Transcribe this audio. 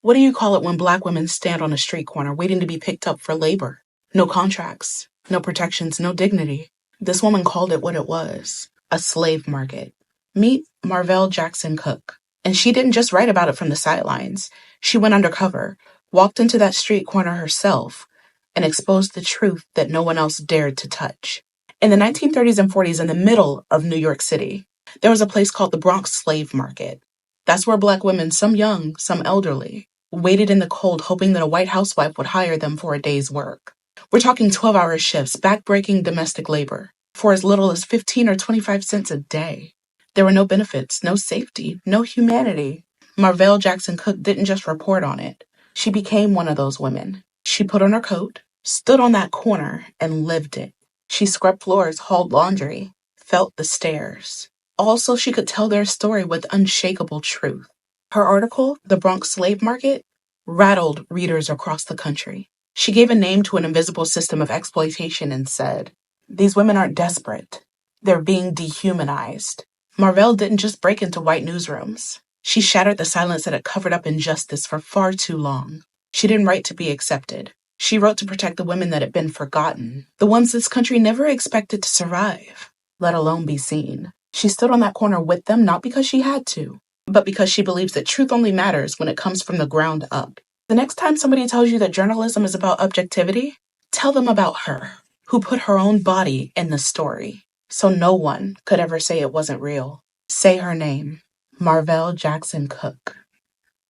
What do you call it when black women stand on a street corner waiting to be picked up for labor? No contracts, no protections, no dignity. This woman called it what it was, a slave market. Meet Marvell Jackson Cooke. And she didn't just write about it from the sidelines. She went undercover, walked into that street corner herself, and exposed the truth that no one else dared to touch. In the 1930s and 40s, in the middle of New York City, there was a place called the Bronx Slave Market. That's where black women, some young, some elderly, waited in the cold hoping that a white housewife would hire them for a day's work. We're talking 12-hour shifts, back-breaking domestic labor, for as little as 15 or 25 cents a day. There were no benefits, no safety, no humanity. Marvell Jackson Cooke didn't just report on it. She became one of those women. She put on her coat, stood on that corner, and lived it. She scrubbed floors, hauled laundry, felt the stares. Also, she could tell their story with unshakable truth. Her article, The Bronx Slave Market, rattled readers across the country. She gave a name to an invisible system of exploitation and said, "These women aren't desperate. They're being dehumanized." Marvell didn't just break into white newsrooms. She shattered the silence that had covered up injustice for far too long. She didn't write to be accepted. She wrote to protect the women that had been forgotten, the ones this country never expected to survive, let alone be seen. She stood on that corner with them not because she had to, but because she believes that truth only matters when it comes from the ground up. The next time somebody tells you that journalism is about objectivity, tell them about her, who put her own body in the story, so no one could ever say it wasn't real. Say her name, Marvell Jackson Cooke.